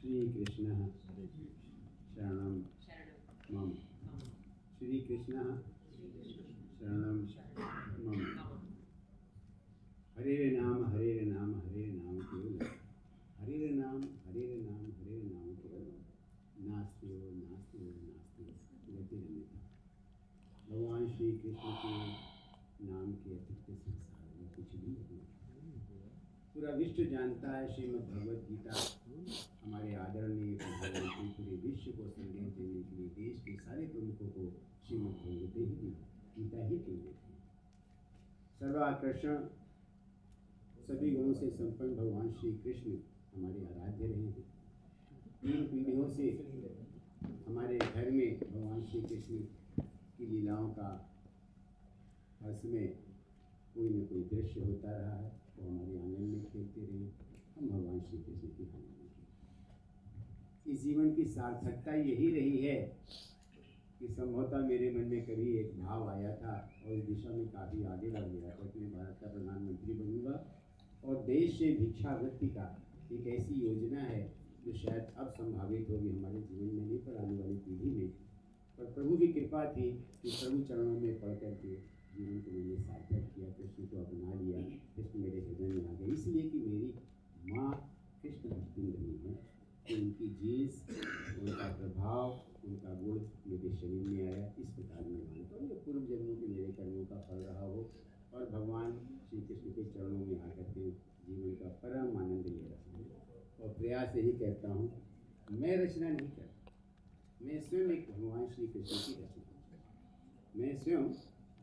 श्री कृष्ण शरणम मम। श्री कृष्ण शरणम मम। हरे नाम केवल हरे नाम केवल नास्ति गति रम्यता। भगवान श्री कृष्ण के नाम के अतिरिक्त संसार में कुछ भी नहीं। पूरा विश्व जानता है श्रीमद् भगवद गीता हमारे आदरणीय प्रधानमंत्री पूरे विश्व को संदेश देने के लिए देश के सारे प्रमुखों को श्रीमद् भगवद गीता ही क्यों देते हैं। सर्वाकर्षण सभी गुणों से संपन्न भगवान श्री कृष्ण हमारे आराध्य रहे हैं। 3 पीढ़ियों से हमारे घर में भगवान श्री कृष्ण की लीलाओं का हर समय कोई न कोई दृश्य होता रहा है। वो हमारे आंगन में खेलते रहे, हम भगवान श्री कृष्ण की आनंद की। इस जीवन की सार्थकता यही रही है कि संभवतः मेरे मन में कभी एक भाव आया था और इस दिशा में काफ़ी आगे बढ़ गया था कि मैं भारत का प्रधानमंत्री बनूंगा और देश से भिक्षावृत्ति का एक ऐसी योजना है जो शायद अब संभावित होगी हमारे जीवन में नहीं पर आने वाली पीढ़ी में। पर प्रभु की कृपा थी कि प्रभु चरणों में पढ़ करके जीवन को मैंने सार्थक किया, कृष्ण को अपना लिया, कृष्ण मेरे हृदय में आ गए। इसलिए कि मेरी माँ कृष्ण भक्ति रही है कि उनकी जीस, उनका प्रभाव, उनका गुण मेरे शरीर में आया। इस प्रकार मैं मानता हूँ ये पूर्व जन्मों के मेरे कर्मों का फल रहा हो और भगवान श्री कृष्ण के चरणों में आकर के जीवन का परम आनंद ले रहा हूँ। और प्रयास यही कहता हूँ, मैं रचना नहीं करता, मैं स्वयं एक भगवान श्री कृष्ण की रचना हूँ। मैं स्वयं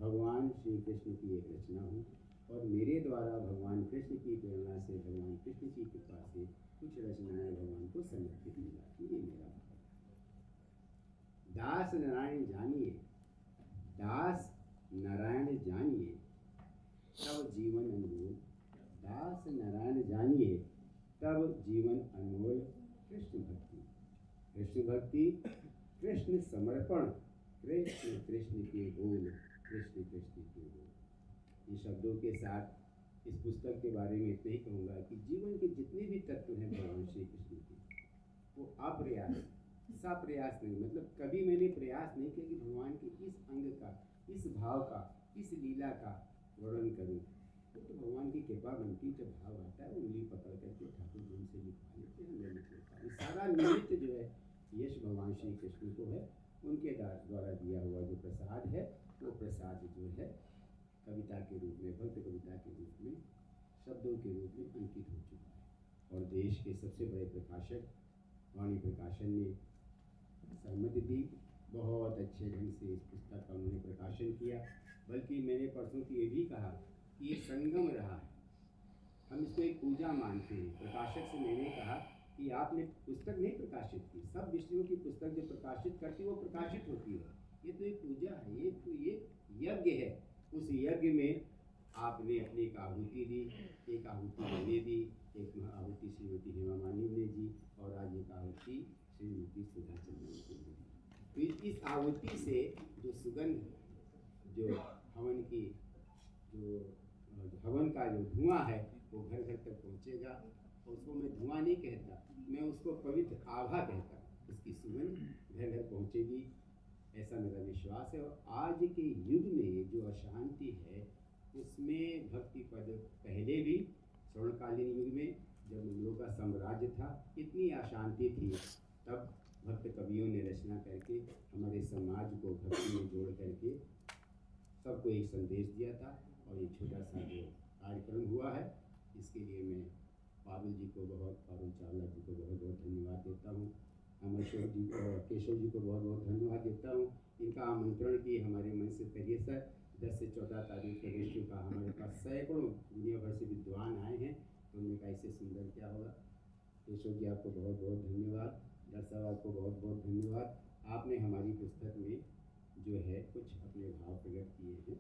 भगवान श्री कृष्ण की एक रचना हूँ और मेरे द्वारा भगवान कृष्ण की प्रेरणा से, भगवान कृष्ण की कृपा से कुछ रचनाएं भगवान को समर्पित हो जाती है। मेरा भाव। दास नारायण जानिए, दास नारायण जानिए तब जीवन अनमोल। दास नारायण जानिए तब जीवन अनमोल। कृष्ण भक्ति, कृष्ण भक्ति, कृष्ण समर्पण, कृष्ण कृष्ण के बोल, कृष्ण कृष्ण के बोल। इन शब्दों के साथ इस पुस्तक के बारे में इतना ही कहूँगा कि जीवन के जितने भी तत्व हैं भगवान श्री कृष्ण के, वो अप्रयास, सप्रयास नहीं, मतलब कभी मैंने प्रयास नहीं किया कि भगवान के इस अंग का, इस भाव का, इस लीला का वर्णन करूँ। तो भगवान की कृपा बनती, जब भाव आता है उंगली पकड़ करके ठाकुर जी से लिखवा लेते हैं। सारा निमित्त जो है यश भगवान श्री कृष्ण को है। उनके द्वारा दिया हुआ जो प्रसाद है वो प्रसाद जो है कविता के रूप में, भक्त कविता के रूप में, शब्दों के रूप में अंकित हो चुका है। और देश के सबसे बड़े प्रकाशक वाणी प्रकाशन ने सहमति दी। बहुत अच्छे ढंग से इस पुस्तक का उन्होंने प्रकाशन किया। बल्कि मैंने परसों की ये भी कहा कि ये संगम रहा है, हम इसको एक पूजा मानते हैं। प्रकाशक से मैंने कहा कि आपने पुस्तक नहीं प्रकाशित की, सब विषयों की पुस्तक जो प्रकाशित करती है वो प्रकाशित होती है। ये तो एक पूजा है, ये तो ये यज्ञ है। उस यज्ञ में आपने अपनी एक आहुति दी, एक आहुति मैंने दी, एक आहुति श्रीमती हेमा मालिनी ने दी और आज एक आहुति श्रीमती सुधा चंद्रन ने दी। तो इस आहुति से जो सुगंध, जो हवन की, जो हवन का जो धुआं है वो घर घर तक पहुँचेगा। उसको मैं धुआं नहीं कहता, मैं उसको पवित्र आभा कहता। उसकी सुगंध घर घर पहुँचेगी, ऐसा मेरा विश्वास है। और आज के युग में जो अशांति है उसमें भक्ति पद, पहले भी स्वर्णकालीन युग में जब मुगलों का साम्राज्य था, इतनी अशांति थी, तब भक्त कवियों ने रचना करके हमारे समाज को भक्ति में जोड़ करके सबको एक संदेश दिया था। और ये छोटा सा जो कार्यक्रम हुआ है, इसके लिए मैं पारुल जी को पारुल चावला जी को बहुत बहुत धन्यवाद देता हूँ। अमरेश्वर जी को, केशव जी को बहुत बहुत धन्यवाद देता हूँ। इनका आमंत्रण की हमारे मन से करिए सर। 10 से 14 तारीख के विश्व का हमारे पास सैकड़ों दुनिया भर से विद्वान आए हैं, तो उन्होंने कहा इससे सुंदर क्या होगा। केशव जी आपको बहुत बहुत धन्यवाद। डॉक्टर साहब आपको बहुत बहुत धन्यवाद। आपने हमारी पुस्तक में जो है कुछ अपने भाव प्रकट किए हैं,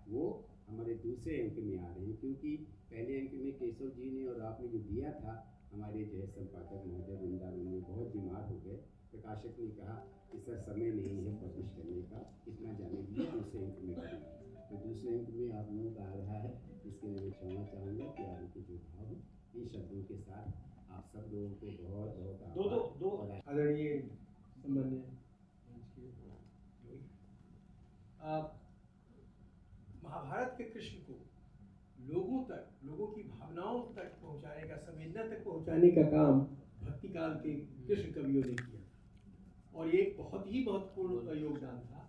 वो हमारे दूसरे अंक में आ रहे हैं, क्योंकि पहले अंक में केशव जी ने और आपने जो दिया था, हमारे जो है संपादक महोदय वृंदावन में बहुत बीमार हो गए। प्रकाशक ने कहा कि सर समय नहीं है पब्लिश करने का, इतना जाने दीजिए, दूसरे अंक में करेंगे। तो दूसरे अंक में आप लोगों का आ रहा है, इसके लिए मैं क्षमा चाहूँगा कि आगे के जो भाव इन शब्दों के साथ आप आप सब लोगों को बहुत बहुत दो आदरणीय सम्मान्य महाभारत के कृष्ण को लोगों तक, लोगों की भावनाओं तक पहुंचाने का, संवेदना तक पहुंचाने का काम भक्ति काल के कृष्ण कवियों ने किया था और ये एक बहुत ही महत्वपूर्ण योगदान था।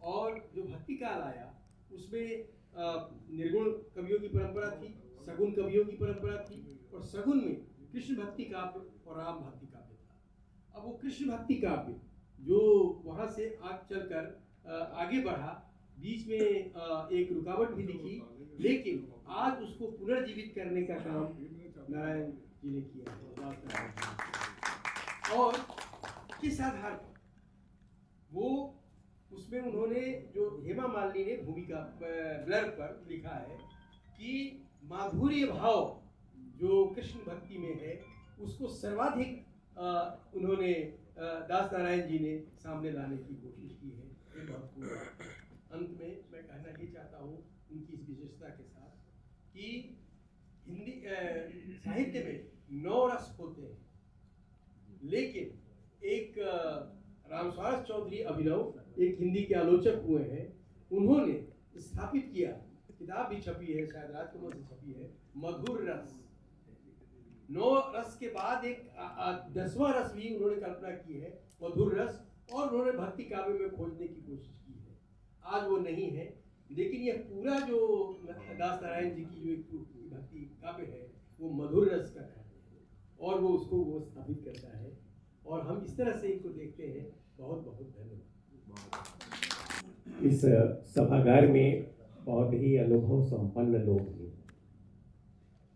और जो भक्ति काल आया उसमें निर्गुण कवियों की परंपरा थी, सगुण कवियों की परंपरा थी और सगुण में कृष्ण भक्ति काव्य और राम भक्ति काव्य था। अब वो कृष्ण भक्ति काव्य जो वहाँ से चलकर आगे बढ़ा, बीच में एक रुकावट भी दिखी, लेकिन आज उसको पुनर्जीवित करने का काम नारायण जी ने किया है। और किस आधार पर वो उसमें उन्होंने जो हेमा मालिनी ने भूमिका ब्लर्ब पर लिखा है कि माधुर्य भाव जो कृष्ण भक्ति में है उसको सर्वाधिक उन्होंने दास नारायण जी ने सामने लाने की कोशिश की है। ये महत्वपूर्ण। अंत में मैं कहना ये चाहता हूँ उनकी इस विशेषता के साथ कि हिंदी साहित्य में 9 रस होते हैं, लेकिन एक रामस्वराज चौधरी अभिनव एक हिंदी के आलोचक हुए हैं, उन्होंने स्थापित किया, किताब भी छपी है, शायद राजकमल से छपी है, मधुर रस। 9 रस के बाद एक 10वां रस भी उन्होंने कल्पना की है, मधुर रस, और उन्होंने भक्ति काव्य में खोजने की कोशिश की है। आज वो नहीं है, लेकिन यह पूरा जो दास नारायण जी की जो एक भक्ति काव्य है वो मधुर रस का है और वो उसको वो स्थापित करता है और हम इस तरह से इनको देखते हैं। बहुत बहुत धन्यवाद। इस सभागार में बहुत ही अनुभव संपन्न लोग हैं,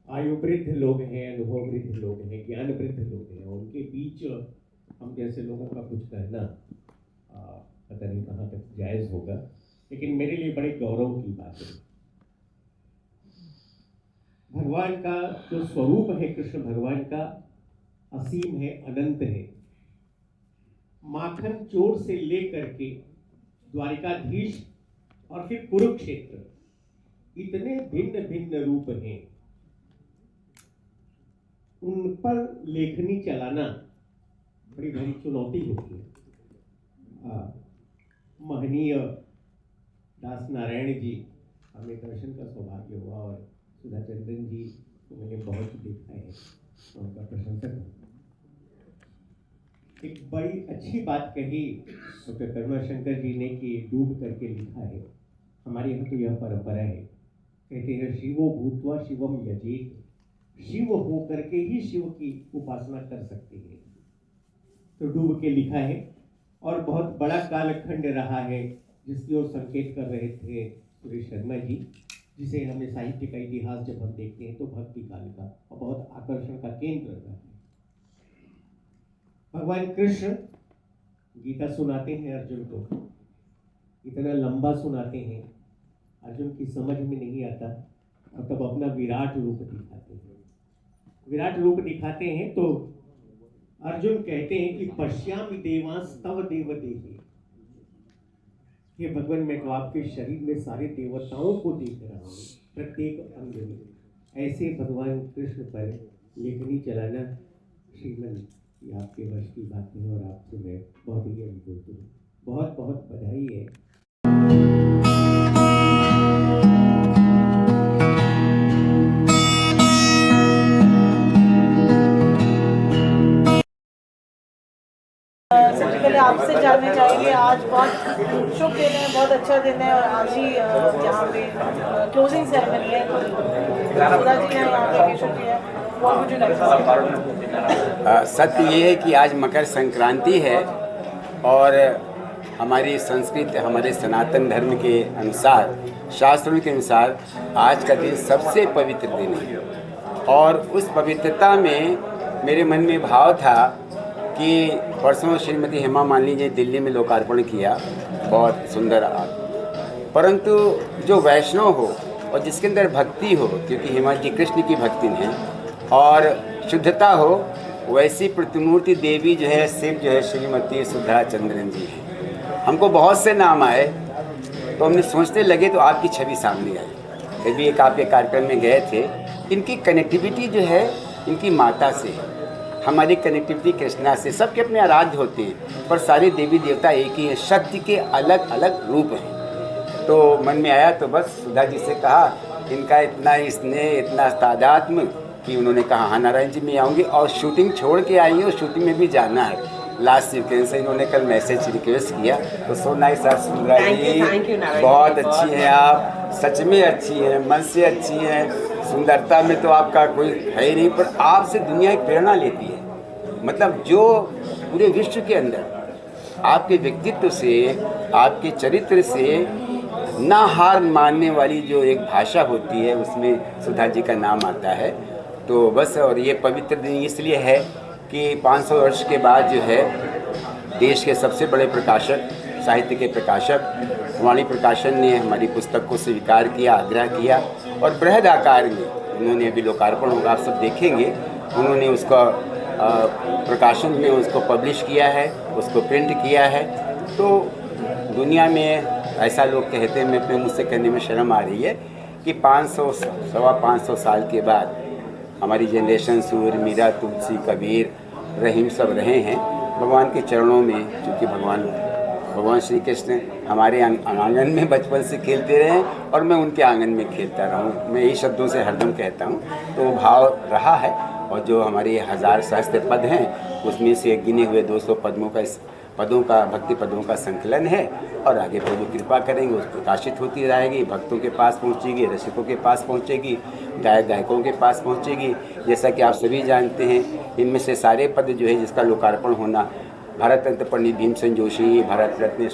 आयु वृद्ध लोग हैं, अनुभव वृद्ध लोग हैं, ज्ञान वृद्ध लोग हैं। उनके बीच हम जैसे लोगों का कुछ कहना पता नहीं कहाँ तक जायज़ होगा, लेकिन मेरे लिए बड़े गौरव की बात है। भगवान का जो स्वरूप है, कृष्ण भगवान का असीम है, अनंत है। माखन चोर से लेकर के द्वारिकाधीश और फिर कुरुक्षेत्र, इतने भिन्न भिन्न रूप हैं। उन पर लेखनी चलाना बड़ी भारी चुनौती होती है। महनीय दास नारायण जी, हमें दर्शन का सौभाग्य हुआ और सुधा चंदन जी को मैंने बहुत देखा है, उनका प्रशंसक हूँ। एक बड़ी अच्छी बात कही डॉक्टर करुणाशंकर जी ने कि डूब करके लिखा है। हमारे यहाँ तो यह परंपरा है, कहते हैं शिवो भूत्वा शिवम यजेत, शिव हो करके ही शिव की उपासना कर सकते हैं। तो डूब के लिखा है और बहुत बड़ा कालखंड रहा है जिसकी ओर संकेत कर रहे थे सुरेश शर्मा जी, जिसे हमें साहित्य का इतिहास जब हम देखते हैं तो भक्ति काल का और बहुत आकर्षण का केंद्र रहा है। भगवान कृष्ण गीता सुनाते हैं अर्जुन को, इतना लंबा सुनाते हैं, अर्जुन की समझ में नहीं आता और तब अपना विराट रूप दिखाते हैं। विराट रूप दिखाते हैं तो अर्जुन कहते हैं कि पश्यामि देवांस तव देव देहि, हे भगवान मैं तो आपके शरीर में सारे देवताओं को देख रहा हूँ, प्रत्येक अंग में। ऐसे भगवान कृष्ण पर लेखनी चलाना श्रीमन ये आपके वश की बात है और आपसे मैं बहुत ही अभिभूत हूँ। बहुत बहुत बधाई है। सबसे पहले आपसे जानना चाहेंगे, आज बहुत शुभ दिन है, बहुत अच्छा दिन है और आज ही यहाँ पे क्लोजिंग सेरेमनी है। सुधा जी हैं यहाँ पे, केशव जी हैं, what would you like to say? सत्य ये है कि आज मकर संक्रांति है और हमारी संस्कृति, हमारे सनातन धर्म के अनुसार, शास्त्रों के अनुसार आज का दिन सबसे पवित्र दिन है। और उस पवित्रता में मेरे मन में भाव था कि परसों श्रीमती हेमा मालिनी जी दिल्ली में लोकार्पण किया, बहुत सुंदर परंतु जो वैष्णव हो और जिसके अंदर भक्ति हो, क्योंकि हेमा जी कृष्ण की भक्ति हैं, और शुद्धता हो, वैसी प्रतिमूर्ति देवी जो है, शिव जो है, श्रीमती सुधा चंद्रन जी है। हमको बहुत से नाम आए तो हमने सोचने लगे तो आपकी छवि सामने आई। कभी एक आपके कार्यक्रम में गए थे, इनकी कनेक्टिविटी जो है इनकी माता से, हमारी कनेक्टिविटी कृष्णा से, सबके अपने आराध्य होते हैं पर सारे देवी देवता एक ही हैं, शक्ति के अलग अलग रूप हैं। तो मन में आया तो बस सुधा जी से कहा, इनका इतना स्नेह, इतना तादात्म्य कि उन्होंने कहा हाँ नारायण जी मैं आऊँगी, और शूटिंग छोड़ के आई है और शूटिंग में भी जाना है। लास्ट सीक्वेंस से इन्होंने कल मैसेज रिक्वेस्ट किया, तो सो नाइस आप सुंदरा जी, बहुत अच्छी हैं आप, सच में अच्छी हैं, मन से अच्छी हैं, सुंदरता में तो आपका कोई है ही नहीं, पर आपसे दुनिया एक प्रेरणा लेती है। मतलब जो पूरे विश्व के अंदर आपके व्यक्तित्व से, आपके चरित्र से ना हार मानने वाली जो एक भाषा होती है, उसमें सुधा जी का नाम आता है। तो बस, और ये पवित्र दिन इसलिए है कि 500 वर्ष के बाद जो है देश के सबसे बड़े प्रकाशक, साहित्य के प्रकाशक वाणी प्रकाशन ने हमारी पुस्तक को स्वीकार किया, आग्रह किया, और बृहद आकार में उन्होंने, अभी लोकार्पण होगा आप सब देखेंगे, उन्होंने उसका प्रकाशन में उसको पब्लिश किया है, उसको प्रिंट किया है। तो दुनिया में ऐसा लोग कहते हैं, मैं अपने मुझसे कहने में शर्म आ रही है कि 500 सवा 500 साल के बाद हमारी जनरेशन सूर, मीरा, तुलसी, कबीर, रहीम सब रहे हैं भगवान के चरणों में। क्योंकि भगवान श्री कृष्ण हमारे आंगन में बचपन से खेलते रहे हैं और मैं उनके आंगन में खेलता रहा हूँ, मैं यही शब्दों से हरदम कहता हूँ। तो वो भाव रहा है, और जो हमारे 1000 सहस्त्र पद हैं उसमें से गिने हुए 200 पदों का भक्ति पदों का संकलन है, और आगे प्रभु कृपा करेंगे उस प्रकाशित होती रहेगी, भक्तों के पास पहुंचेगी, रसिकों के पास पहुंचेगी, गायकों के पास पहुंचेगी। जैसा कि आप सभी जानते हैं, इनमें से सारे पद जो है जिसका लोकार्पण होना, भारत रत्न पंडित भीमसेन जोशी, भारत रत्न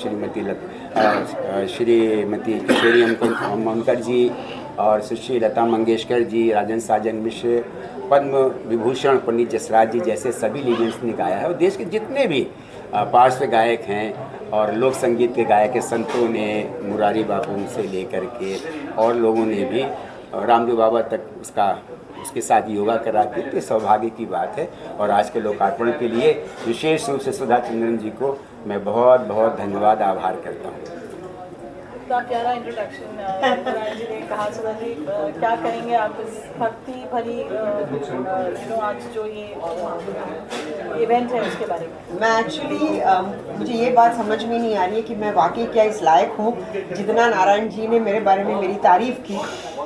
श्रीमती किशोरी अमकर जी, और सुश्री लता मंगेशकर जी, राजन साजन मिश्र, पद्म विभूषण पंडित जसराज जी जैसे सभी लीजेंड्स ने गाया है। और देश के जितने भी पार्श्व गायक हैं और लोक संगीत के गायक हैं, संतों ने, मुरारी बापू से लेकर के और लोगों ने भी, रामदेव बाबा तक उसके साथ योगा करा के, तो सौभाग्य की बात है। और आज के लोकार्पण के लिए विशेष रूप से सुधा चंद्रन जी को मैं बहुत बहुत धन्यवाद, आभार करता हूँ। इतना प्यारा इंट्रोडक्शन नारायण जी ने कहा। सुधा जी क्या करेंगे आप इस भक्ति भरी आज जो ये इवेंट है उसके बारे में? मैं एक्चुअली मुझे ये बात समझ में नहीं आ रही है कि मैं वाकई क्या इस लायक हूँ जितना नारायण जी ने मेरे बारे में मेरी तारीफ़ की।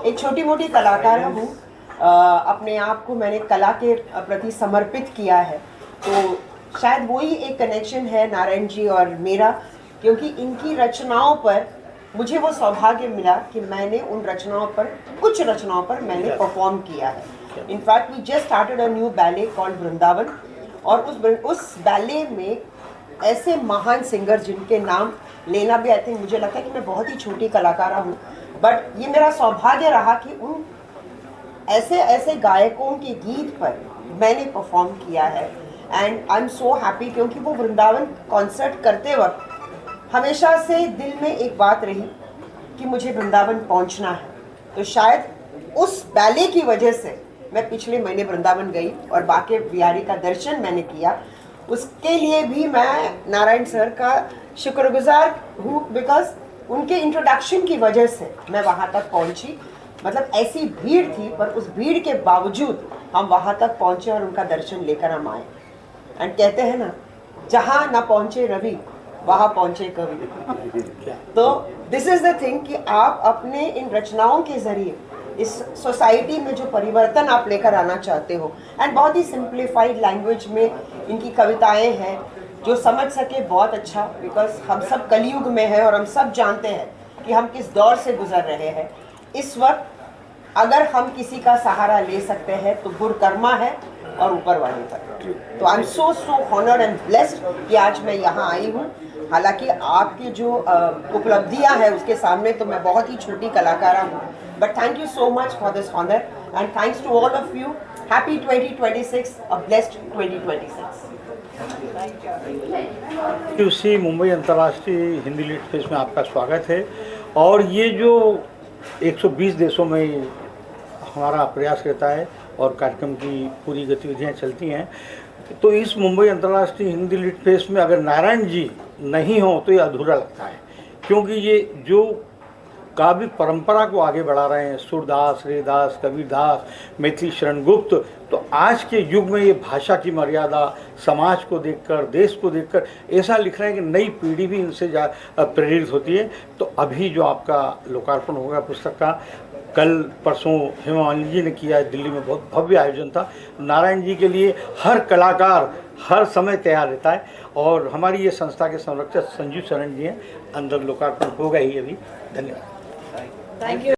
एक छोटी मोटी कलाकार हूँ, अपने आप को मैंने कला के प्रति समर्पित किया है, तो शायद वही एक कनेक्शन है नारायण जी और मेरा, क्योंकि इनकी रचनाओं पर मुझे वो सौभाग्य मिला कि मैंने उन रचनाओं पर, कुछ रचनाओं पर मैंने परफॉर्म किया है। In fact we just started a new ballet called Vrindavan, और उस बैले में ऐसे महान सिंगर जिनके नाम लेना भी आई थिंक, मुझे लगता है कि मैं बहुत ही छोटी कलाकार हूँ, बट ये मेरा सौभाग्य रहा कि उन ऐसे गायकों के गीत पर मैंने परफॉर्म किया है। And I am so happy, क्योंकि वो वृंदावन कॉन्सर्ट करते वक्त हमेशा से दिल में एक बात रही कि मुझे वृंदावन पहुंचना है। तो शायद उस बैले की वजह से मैं पिछले महीने वृंदावन गई और बाके बिहारी का दर्शन मैंने किया। उसके लिए भी मैं नारायण सर का शुक्रगुजार हूँ, बिकॉज उनके इंट्रोडक्शन की वजह से मैं वहाँ तक पहुँची। मतलब ऐसी भीड़ थी, पर उस भीड़ के बावजूद हम वहाँ तक पहुँचे और उनका दर्शन लेकर हम आए। एंड कहते हैं ना, जहाँ ना पहुँचे रवि वहाँ पहुँचे कवि। तो दिस इज़ द थिंग कि आप अपने इन रचनाओं के ज़रिए इस सोसाइटी में जो परिवर्तन आप लेकर आना चाहते हो, एंड बहुत ही सिंप्लीफाइड लैंग्वेज में इनकी कविताएं हैं, जो समझ सके बहुत अच्छा, बिकॉज हम सब कलयुग में हैं और हम सब जानते हैं कि हम किस दौर से गुजर रहे हैं। इस वक्त अगर हम किसी का सहारा ले सकते हैं तो गुरकर्मा है और ऊपर वाले पर। तो I am so honoured and blessed कि आज मैं यहाँ आई हूँ। हालांकि आपकी जो उपलब्धियाँ हैं उसके सामने तो मैं बहुत ही छोटी कलाकार हूँ, but thank you so much for this honour and thanks to all of you. Happy 2026, a blessed 2026। उसी मुंबई अंतर्राष्ट्रीय हिंदी लिट फेस्ट में आपका स्वागत है। और ये जो 120 देशों में हमारा प्रयास रहता है और कार्यक्रम की पूरी गतिविधियां चलती हैं, तो इस मुंबई अंतर्राष्ट्रीय हिंदी लिट फेस्ट में अगर नारायण जी नहीं हो तो ये अधूरा लगता है, क्योंकि ये जो काव्य परंपरा को आगे बढ़ा रहे हैं। सूरदास, रैदास, कबीरदास, मैथिली शरण गुप्त। तो आज के युग में ये भाषा की मर्यादा, समाज को देखकर, देश को देखकर ऐसा लिख रहे हैं कि नई पीढ़ी भी इनसे प्रेरित होती है। तो अभी जो आपका लोकार्पण होगा पुस्तक का, कल परसों हेमा मालिनी जी ने किया है, दिल्ली में बहुत भव्य आयोजन था। नारायण जी के लिए हर कलाकार हर समय तैयार रहता है और हमारी ये संस्था के संरक्षक संजीव शरण जी हैं। अंदर लोकार्पण होगा ही अभी। धन्यवाद। Thank you.